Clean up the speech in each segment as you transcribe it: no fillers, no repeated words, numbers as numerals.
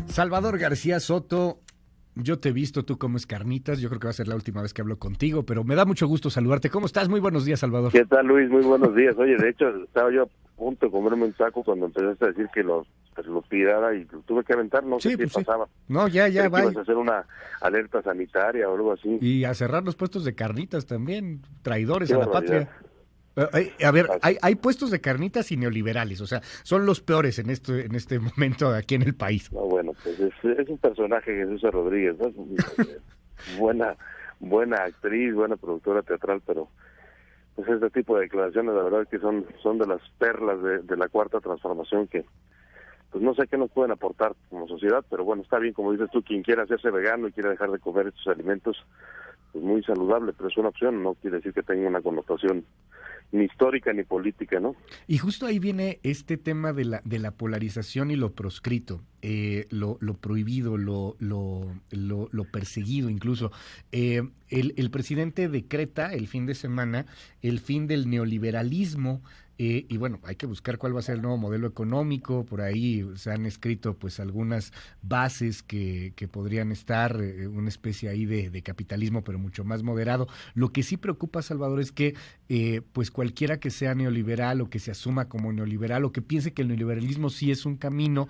Salvador García Soto, yo te he visto, tú comes carnitas, yo creo que va a ser la última vez que hablo contigo, pero me da mucho gusto saludarte. ¿Cómo estás? Muy buenos días, Salvador. ¿Qué tal, Luis? Muy buenos días. Oye, de hecho, estaba yo a punto de comerme un taco cuando empezaste a decir que lo tirara y lo tuve que aventar, no sé Sí, qué pues sí. pasaba. No, ya, Creí que ibas bye. a hacer una alerta sanitaria o algo así. Y a cerrar los puestos de carnitas también, traidores Qué a la barbaridad. patria. A ver, Ah, hay puestos de carnitas y neoliberales, o sea, son los peores en este momento aquí en el país. no, bueno, pues es un personaje, Jesús Rodríguez, ¿no? Buena, buena actriz, buena productora teatral, pero pues este tipo de declaraciones, la verdad es que son de las perlas de la cuarta transformación que pues no sé qué nos pueden aportar como sociedad, pero bueno, está bien, como dices tú, quien quiera hacerse vegano y quiera dejar de comer estos alimentos, pues muy saludable, pero es una opción, no quiere decir que tenga una connotación ni histórica ni política, ¿no? Y justo ahí viene este tema de de la polarización y lo proscrito, lo prohibido, lo perseguido incluso. El presidente decreta el fin de semana el fin del neoliberalismo. Y bueno, hay que buscar cuál va a ser el nuevo modelo económico. Por ahí se han escrito pues algunas bases que podrían estar, una especie ahí de capitalismo, pero mucho más moderado. Lo que sí preocupa, Salvador, es que pues cualquiera que sea neoliberal o que se asuma como neoliberal o que piense que el neoliberalismo sí es un camino,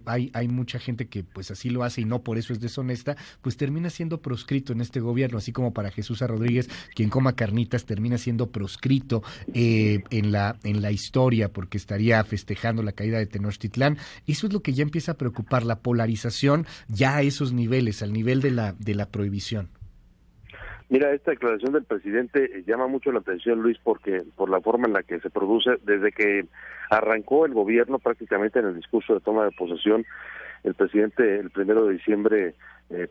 hay mucha gente que pues así lo hace y no por eso es deshonesta, pues termina siendo proscrito en este gobierno, así como para Jesús Rodríguez, quien coma carnitas termina siendo proscrito en la historia porque estaría festejando la caída de Tenochtitlán. Eso es lo que ya empieza a preocupar, la polarización ya a esos niveles, al nivel de la prohibición. Mira, esta declaración del presidente llama mucho la atención, Luis, porque por la forma en la que se produce, desde que arrancó el gobierno, prácticamente en el discurso de toma de posesión, el presidente el 1 de diciembre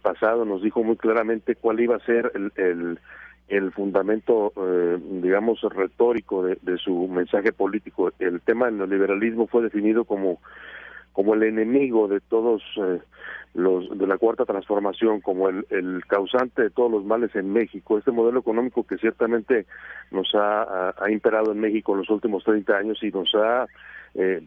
pasado nos dijo muy claramente cuál iba a ser el fundamento, digamos, retórico de su mensaje político. El tema del neoliberalismo fue definido como el enemigo de todos los de la cuarta transformación, como el causante de todos los males en México. Este modelo económico que ciertamente nos ha imperado en México en los últimos 30 años y nos ha,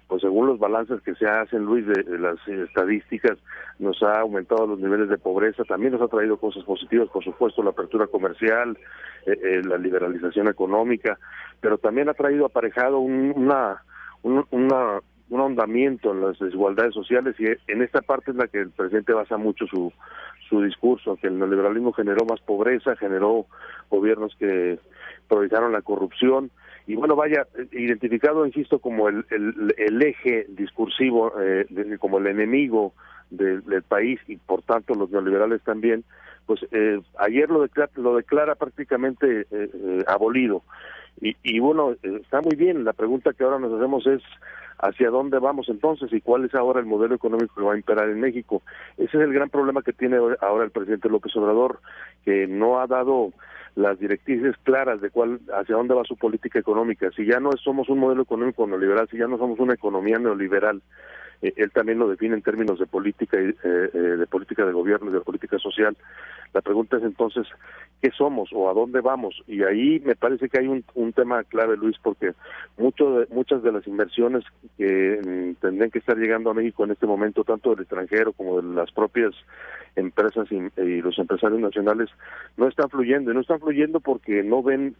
pues según los balances que se hacen, Luis, de las estadísticas, nos ha aumentado los niveles de pobreza, también nos ha traído cosas positivas, por supuesto, la apertura comercial, la liberalización económica, pero también ha traído aparejado un ahondamiento en las desigualdades sociales, y en esta parte es la que el presidente basa mucho su discurso, que el neoliberalismo generó más pobreza, generó gobiernos que priorizaron la corrupción, y bueno, vaya, identificado, insisto, como el eje discursivo, como el enemigo del país, y por tanto los neoliberales también, pues ayer lo declara prácticamente abolido. Y bueno, está muy bien, la pregunta que ahora nos hacemos es hacia dónde vamos entonces y cuál es ahora el modelo económico que va a imperar en México. Ese es el gran problema que tiene ahora el presidente López Obrador, que no ha dado las directrices claras de hacia dónde va su política económica. Si ya no somos un modelo económico neoliberal, si ya no somos una economía neoliberal, él también lo define en términos de política de política de gobierno y de política social. La pregunta es entonces, ¿qué somos o a dónde vamos? Y ahí me parece que hay un tema clave, Luis, porque muchas de las inversiones que tendrían que estar llegando a México en este momento, tanto del extranjero como de las propias empresas y los empresarios nacionales, no están fluyendo. Y no están fluyendo porque no ven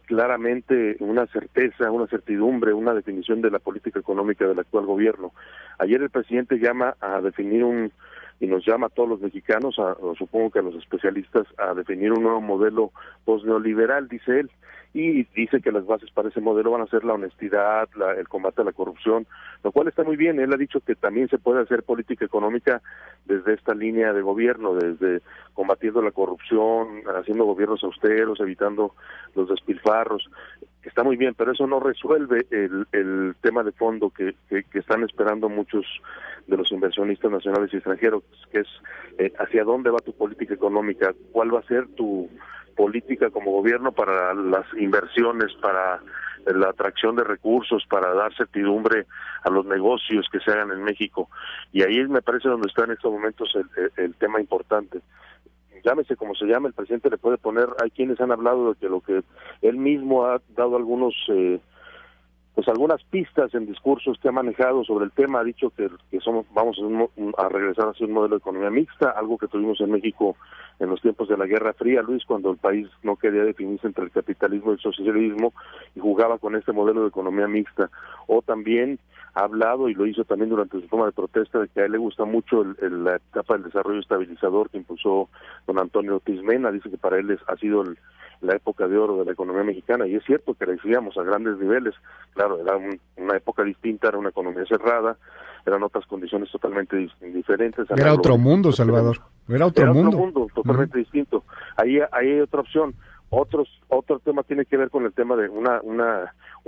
claramente una certeza, una certidumbre, una definición de la política económica del actual gobierno. Ayer el presidente llama a definir y nos llama a todos los mexicanos, o supongo que a los especialistas, a definir un nuevo modelo posneoliberal, dice él, y dice que las bases para ese modelo van a ser la honestidad, el combate a la corrupción, lo cual está muy bien. Él ha dicho que también se puede hacer política económica desde esta línea de gobierno, desde combatiendo la corrupción, haciendo gobiernos austeros, evitando los despilfarros. Está muy bien, pero eso no resuelve el tema de fondo que están esperando muchos de los inversionistas nacionales y extranjeros, que es hacia dónde va tu política económica, cuál va a ser tu política como gobierno para las inversiones, para la atracción de recursos, para dar certidumbre a los negocios que se hagan en México. Y ahí me parece donde está en estos momentos el tema importante. Llámese como se llame, el presidente le puede poner, hay quienes han hablado de que lo que él mismo ha dado algunos pues algunas pistas en discursos que ha manejado sobre el tema. Ha dicho que vamos a regresar a hacer un modelo de economía mixta, algo que tuvimos en México en los tiempos de la Guerra Fría, Luis, cuando el país no quería definirse entre el capitalismo y el socialismo y jugaba con este modelo de economía mixta. O también ha hablado, y lo hizo también durante su toma de protesta, de que a él le gusta mucho la etapa del desarrollo estabilizador que impulsó don Antonio Ortiz Mena. Dice que para él ha sido la época de oro de la economía mexicana, y es cierto que crecíamos a grandes niveles. Claro, era una época distinta, era una economía cerrada, eran otras condiciones totalmente diferentes. Era otro mundo, Salvador, era otro mundo totalmente distinto. Ahí hay otra opción. Otro tema tiene que ver con el tema de un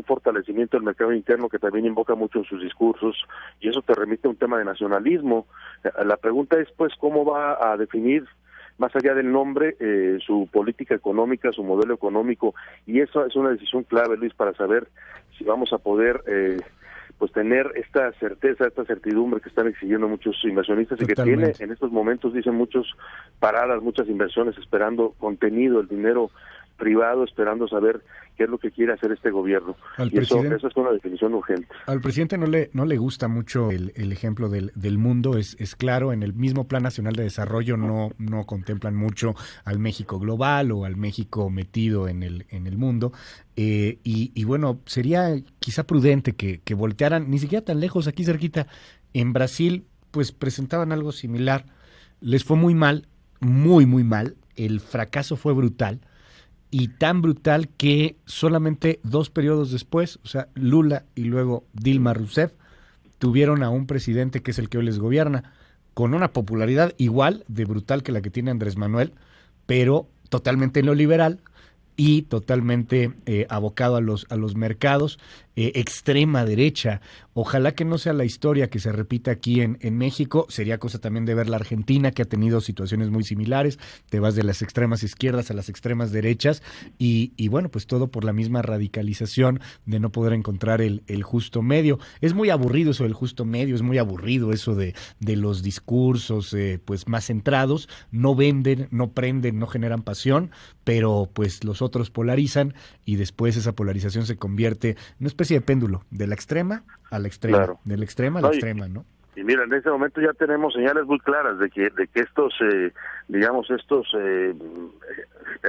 fortalecimiento del mercado interno, que también invoca mucho en sus discursos, y eso te remite a un tema de nacionalismo. La pregunta es, pues, ¿cómo va a definir, más allá del nombre, su política económica, su modelo económico? Y eso es una decisión clave, Luis, para saber si vamos a poder pues tener esta certeza, esta certidumbre que están exigiendo muchos inversionistas. Totalmente. Y que tiene en estos momentos, dicen muchos, paradas, muchas inversiones, esperando contenido, el dinero privado, esperando saber qué es lo que quiere hacer este gobierno. Y eso es una definición urgente. Al presidente no le gusta mucho el ejemplo del mundo, es claro. En el mismo Plan Nacional de Desarrollo no contemplan mucho al México global o al México metido en el mundo. Y bueno, sería quizá prudente que voltearan, ni siquiera tan lejos, aquí cerquita. En Brasil, pues presentaban algo similar. Les fue muy mal, muy mal. El fracaso fue brutal. Y tan brutal que solamente 2 periodos después, o sea, Lula y luego Dilma Rousseff, tuvieron a un presidente que es el que hoy les gobierna, con una popularidad igual de brutal que la que tiene Andrés Manuel, pero totalmente neoliberal y totalmente abocado a los mercados, extrema derecha. Ojalá que no sea la historia que se repita aquí en México. Sería cosa también de ver la Argentina, que ha tenido situaciones muy similares. Te vas de las extremas izquierdas a las extremas derechas y bueno, pues todo por la misma radicalización de no poder encontrar el justo medio. Es muy aburrido eso del justo medio, es muy aburrido eso de los discursos pues más centrados. No venden, no prenden, no generan pasión, pero pues los otros polarizan y después esa polarización se convierte en una especie de péndulo, de la extrema a la extrema, claro, de la extrema a la extrema, ¿no? Y mira, en este momento ya tenemos señales muy claras de que estos,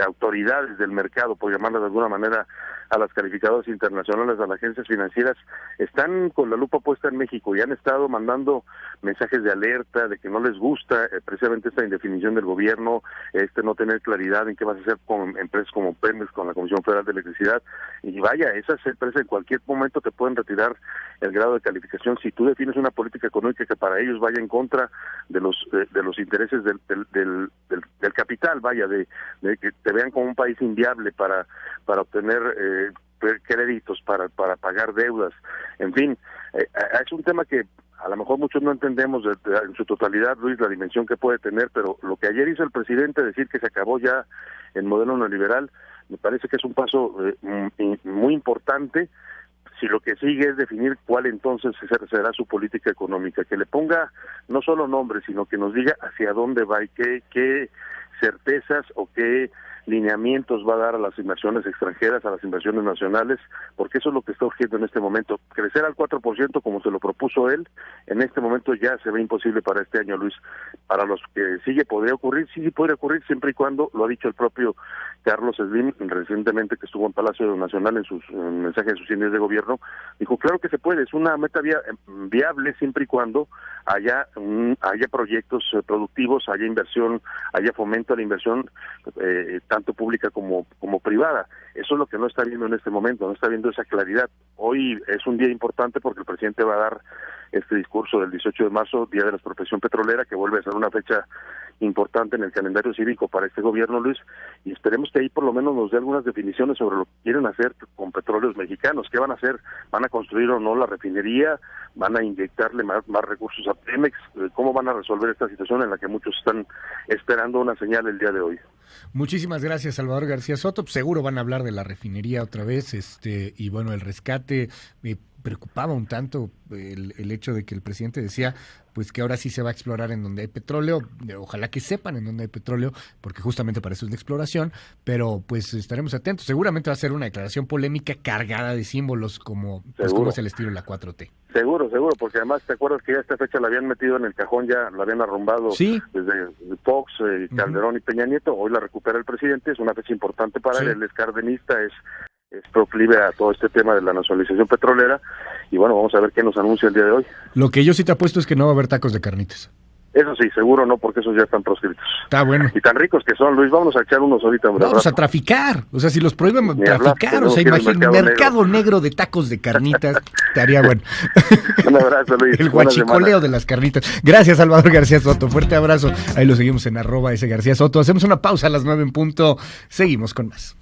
autoridades del mercado, por llamarlas de alguna manera, a las calificadoras internacionales, a las agencias financieras, están con la lupa puesta en México y han estado mandando mensajes de alerta de que no les gusta precisamente esta indefinición del gobierno, no tener claridad en qué vas a hacer con empresas como Pemex, con la Comisión Federal de Electricidad. Y vaya, esas empresas en cualquier momento te pueden retirar el grado de calificación si tú defines una política económica que para ellos vaya en contra de los intereses del capital, vaya, de que te vean como un país inviable para obtener créditos, para pagar deudas. En fin, es un tema que a lo mejor muchos no entendemos en su totalidad, Luis, la dimensión que puede tener, pero lo que ayer hizo el presidente, decir que se acabó ya el modelo neoliberal, me parece que es un paso muy importante. Si lo que sigue es definir cuál entonces será su política económica, que le ponga no solo nombre, sino que nos diga hacia dónde va y qué certezas o qué lineamientos va a dar a las inversiones extranjeras, a las inversiones nacionales, porque eso es lo que está urgiendo en este momento. Crecer al 4% como se lo propuso él, en este momento ya se ve imposible para este año, Luis. Para los que sigue podría ocurrir, sí podría ocurrir, siempre y cuando, lo ha dicho el propio Carlos Slim recientemente que estuvo en Palacio Nacional en sus mensajes de sus 100 días de gobierno, dijo, claro que se puede, es una meta viable siempre y cuando haya proyectos productivos, haya inversión, haya fomento a la inversión, tanto pública como privada. Eso es lo que no está viendo en este momento, no está viendo esa claridad. Hoy es un día importante porque el presidente va a dar este discurso del 18 de marzo, Día de la Expropiación Petrolera, que vuelve a ser una fecha importante en el calendario cívico para este gobierno, Luis, y esperemos que ahí por lo menos nos dé algunas definiciones sobre lo que quieren hacer con petróleos mexicanos. ¿Qué van a hacer? ¿Van a construir o no la refinería? ¿Van a inyectarle más recursos a Pemex? ¿Cómo van a resolver esta situación en la que muchos están esperando una señal el día de hoy? Muchísimas gracias, Salvador García Soto. Seguro van a hablar de la refinería otra vez, y bueno, el rescate. preocupaba un tanto el hecho de que el presidente decía pues que ahora sí se va a explorar en donde hay petróleo, ojalá que sepan en donde hay petróleo, porque justamente para eso es la exploración, pero pues estaremos atentos, seguramente va a ser una declaración polémica cargada de símbolos como es el estilo de la 4T. Seguro, porque además te acuerdas que ya esta fecha la habían metido en el cajón, ya la habían arrumbado desde Fox, Calderón y Peña Nieto, hoy la recupera el presidente, es una fecha importante para él es cardenista, es proclive a todo este tema de la nacionalización petrolera, y bueno, vamos a ver qué nos anuncia el día de hoy. Lo que yo sí te apuesto es que no va a haber tacos de carnitas. Eso sí, seguro no, porque esos ya están proscritos. Está bueno. Y tan ricos que son, Luis, vamos a echar unos ahorita. Vamos a traficar, o sea, si los prohíben traficar, o sea, imagínate, mercado negro de tacos de carnitas, estaría bueno. Un abrazo, Luis. El guachicoleo de las carnitas. Gracias, Salvador García Soto, fuerte abrazo. Ahí lo seguimos en @sgarciasoto. Hacemos una pausa a las 9 en punto, seguimos con más.